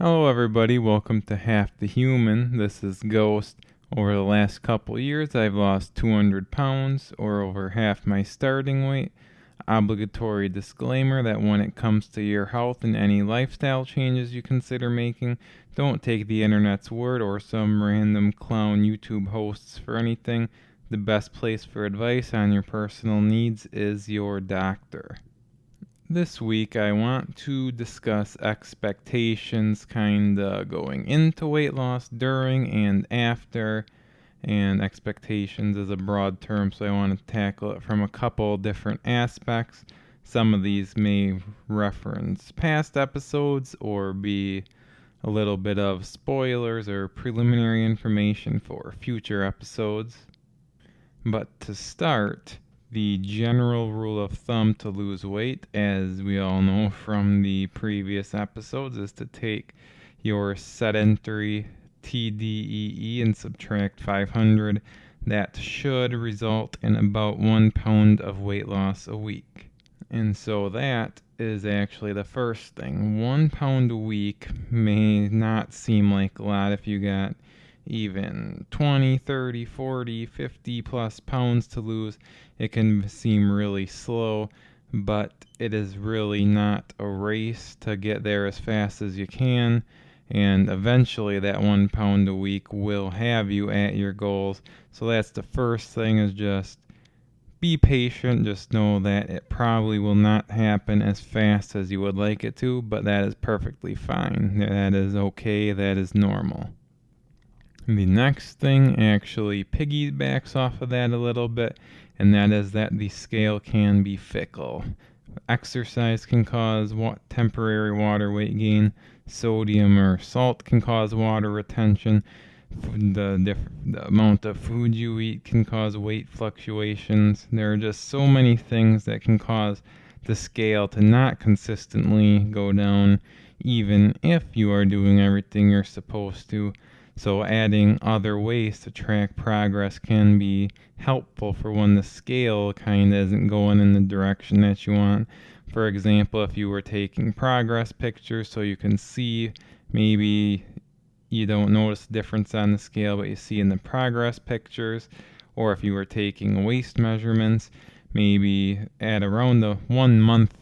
Hello, everybody. Welcome to Half the Human. This is Ghost. Over the last couple years, I've lost 200 pounds, or over half my starting weight. Obligatory disclaimer that when it comes to your health and any lifestyle changes you consider making, don't take the internet's word or some random clown YouTube hosts for anything. The best place for advice on your personal needs is your doctor. This week, I want to discuss expectations kinda going into weight loss, during, and after. And expectations is a broad term, so I want to tackle it from a couple different aspects. Some of these may reference past episodes or be a little bit of spoilers or preliminary information for future episodes. But to start, the general rule of thumb to lose weight, as we all know from the previous episodes, is to take your sedentary TDEE and subtract 500. That should result in about 1 pound of weight loss a week. And so that is actually the first thing. 1 pound a week may not seem like a lot if you got even 20, 30, 40, 50 plus pounds to lose. It can seem really slow, but it is really not a race to get there as fast as you can. And eventually that 1 pound a week will have you at your goals. So that's the first thing, is just be patient. Just know that it probably will not happen as fast as you would like it to, but that is perfectly fine. That is okay. That is normal. The next thing actually piggybacks off of that a little bit, and that is that the scale can be fickle. Exercise can cause temporary water weight gain. Sodium or salt can cause water retention. The amount of food you eat can cause weight fluctuations. There are just so many things that can cause the scale to not consistently go down, even if you are doing everything you're supposed to. So adding other ways to track progress can be helpful for when the scale kind of isn't going in the direction that you want. For example, if you were taking progress pictures so you can see, maybe you don't notice the difference on the scale, but you see in the progress pictures. Or if you were taking waist measurements, maybe at around the 1 month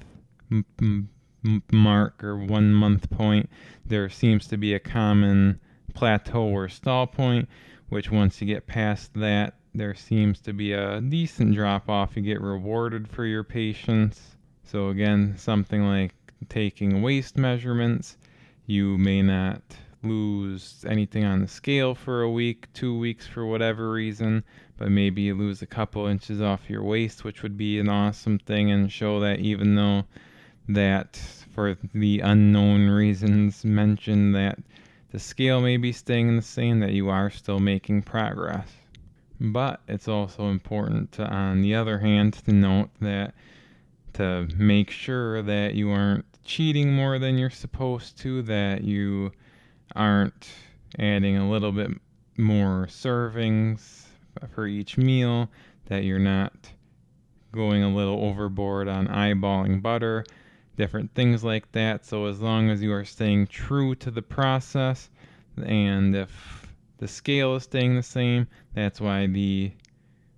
mark or 1 month point, there seems to be a common plateau or stall point, which once you get past that, there seems to be a decent drop off. You get rewarded for your patience. So again, something like taking waist measurements, you may not lose anything on the scale for a week, 2 weeks for whatever reason, but maybe you lose a couple inches off your waist, which would be an awesome thing, and show that even though that for the unknown reasons mentioned that the scale may be staying the same, that you are still making progress. But it's also important to, on the other hand, to note that to make sure that you aren't cheating more than you're supposed to, that you aren't adding a little bit more servings for each meal, that you're not going a little overboard on eyeballing butter, different things like that. So as long as you are staying true to the process, and if the scale is staying the same, that's why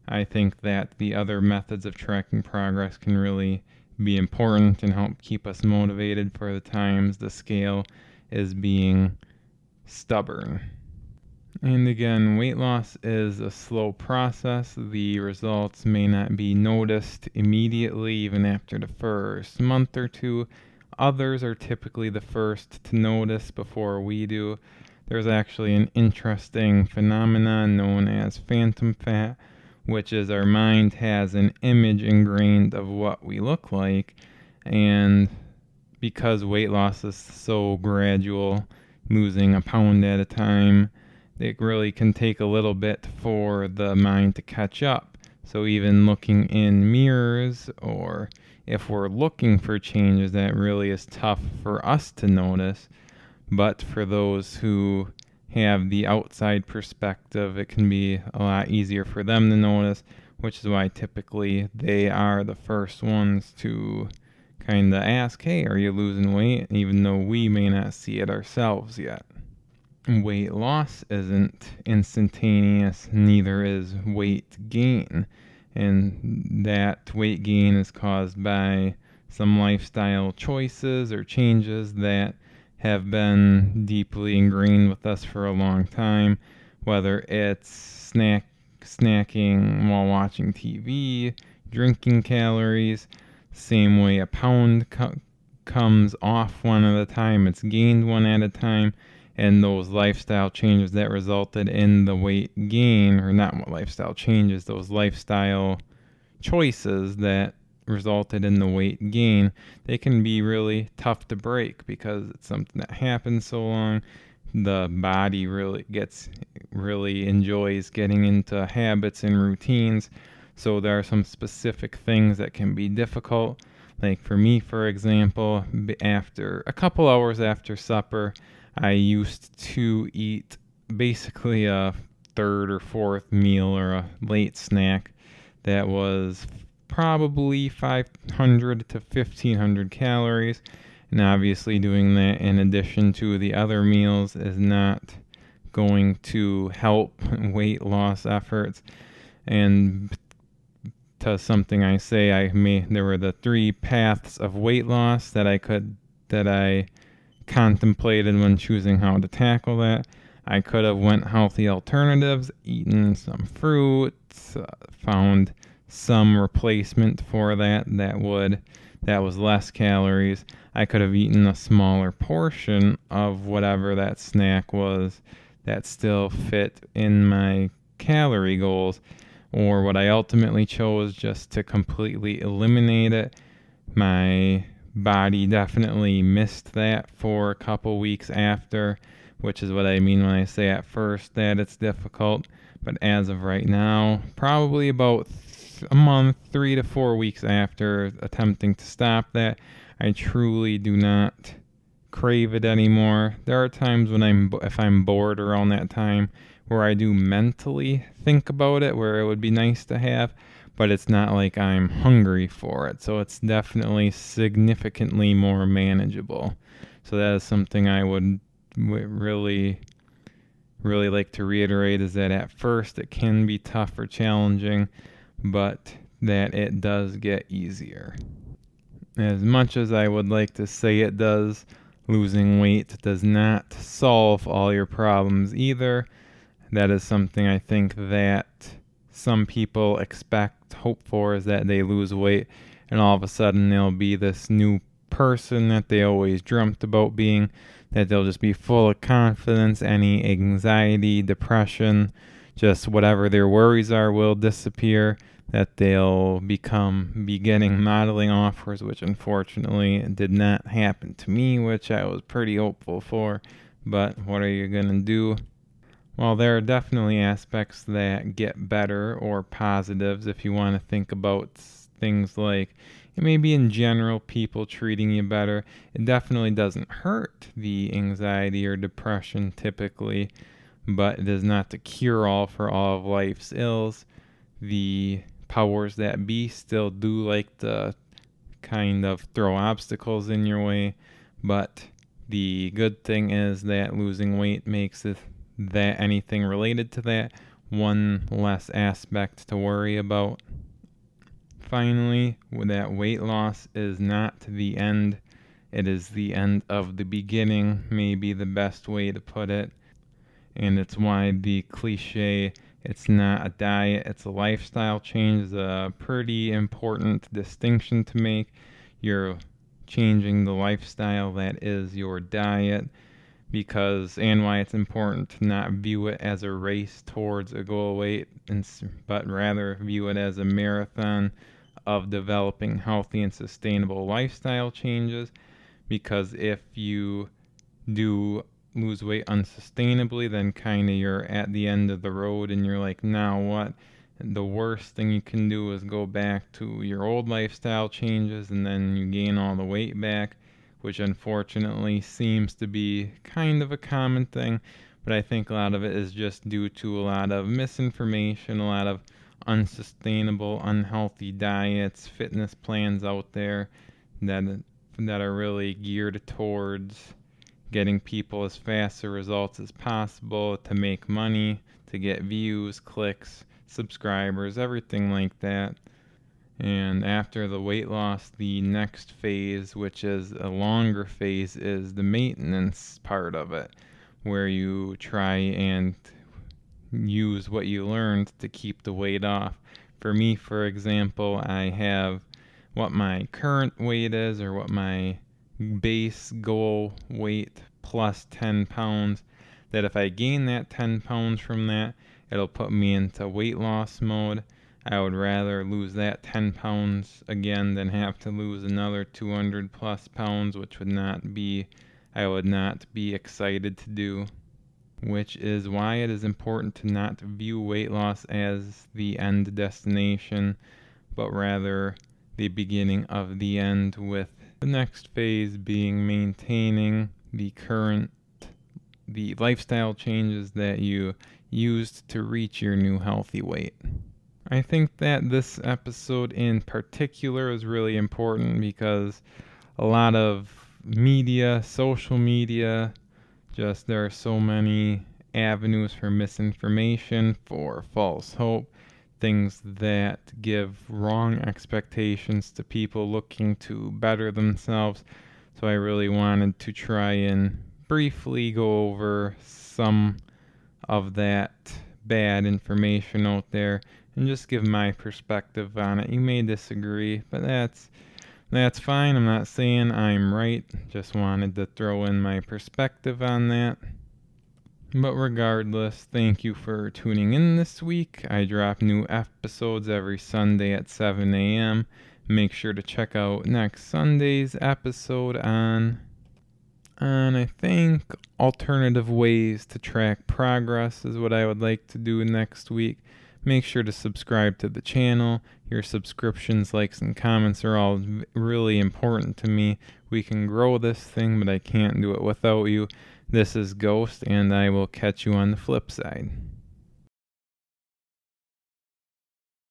I think that the other methods of tracking progress can really be important and help keep us motivated for the times the scale is being stubborn. And again, weight loss is a slow process. The results may not be noticed immediately, even after the first month or two. Others are typically the first to notice before we do. There's actually an interesting phenomenon known as phantom fat, which is our mind has an image ingrained of what we look like, and because weight loss is so gradual, losing a pound at a time, it really can take a little bit for the mind to catch up. So even looking in mirrors, or if we're looking for changes, that really is tough for us to notice. But for those who have the outside perspective, it can be a lot easier for them to notice, which is why typically they are the first ones to kind of ask, hey, are you losing weight? Even though we may not see it ourselves yet. Weight loss isn't instantaneous, neither is weight gain. And that weight gain is caused by some lifestyle choices or changes that have been deeply ingrained with us for a long time, whether it's snacking while watching TV, drinking calories. Same way a pound comes off one at a time, it's gained one at a time, and those lifestyle changes that resulted in the weight gain, or not what lifestyle changes, those lifestyle choices that resulted in the weight gain, they can be really tough to break because it's something that happens so long. The body really enjoys getting into habits and routines. So there are some specific things that can be difficult. Like for me, for example, after a couple hours after supper, I used to eat basically a third or fourth meal or a late snack that was probably 500 to 1500 calories. And obviously, doing that in addition to the other meals is not going to help weight loss efforts. And to something I say, there were the three paths of weight loss that I contemplated when choosing how to tackle that. I could have went healthy alternatives, eaten some fruits, found some replacement for that was less calories. I could have eaten a smaller portion of whatever that snack was that still fit in my calorie goals, or what I ultimately chose, just to completely eliminate it. My body definitely missed that for a couple weeks after, which is what I mean when I say at first that it's difficult. But as of right now, probably about a month, 3 to 4 weeks after attempting to stop that, I truly do not crave it anymore. There are times when if I'm bored around that time, where I do mentally think about it, where it would be nice to have, but it's not like I'm hungry for it. So it's definitely significantly more manageable. So that is something I would really like to reiterate, is that at first it can be tough or challenging, but that it does get easier. As much as I would like to say it does, losing weight does not solve all your problems either. That is something I think that some people hope for, is that they lose weight and all of a sudden they'll be this new person that they always dreamt about being, that they'll just be full of confidence, any anxiety, depression, just whatever their worries are will disappear, that they'll be getting modeling offers, which unfortunately did not happen to me, which I was pretty hopeful for. But what are you going to do? Well, there are definitely aspects that get better, or positives, if you want to think about things like maybe in general people treating you better. It definitely doesn't hurt the anxiety or depression typically, but it is not the cure-all for all of life's ills. The powers that be still do like to kind of throw obstacles in your way, but the good thing is that losing weight makes that anything related to that one less aspect to worry about. Finally, that weight loss is not the end. It is the end of the beginning, maybe the best way to put it. And it's why the cliche, it's not a diet, it's a lifestyle change, is a pretty important distinction to make. You're changing the lifestyle that is your diet, and why it's important to not view it as a race towards a goal weight, but rather view it as a marathon of developing healthy and sustainable lifestyle changes. Because if you do lose weight unsustainably, then kind of you're at the end of the road and you're like, now what? The worst thing you can do is go back to your old lifestyle changes, and then you gain all the weight back, which unfortunately seems to be kind of a common thing. But I think a lot of it is just due to a lot of misinformation, a lot of unsustainable, unhealthy diets, fitness plans out there that are really geared towards getting people as fast a results as possible to make money, to get views, clicks, subscribers, everything like that. And after the weight loss, the next phase, which is a longer phase, is the maintenance part of it, where you try and use what you learned to keep the weight off. For me, for example, I have what my current weight is, or what my base goal weight plus 10 pounds, that if I gain that 10 pounds from that, it'll put me into weight loss mode. I would rather lose that 10 pounds again than have to lose another 200 plus pounds, which I would not be excited to do. Which is why it is important to not view weight loss as the end destination, but rather the beginning of the end, with the next phase being maintaining the lifestyle changes that you used to reach your new healthy weight. I think that this episode in particular is really important because a lot of media, social media, there are so many avenues for misinformation, for false hope, things that give wrong expectations to people looking to better themselves. So I really wanted to try and briefly go over some of that bad information out there and just give my perspective on it. You may disagree, but that's fine. I'm not saying I'm right. Just wanted to throw in my perspective on that. But regardless, thank you for tuning in this week. I drop new episodes every Sunday at 7 a.m. Make sure to check out next Sunday's episode on I think alternative ways to track progress is what I would like to do next week. Make sure to subscribe to the channel. Your subscriptions, likes, and comments are all really important to me. We can grow this thing, but I can't do it without you. This is Ghost, and I will catch you on the flip side.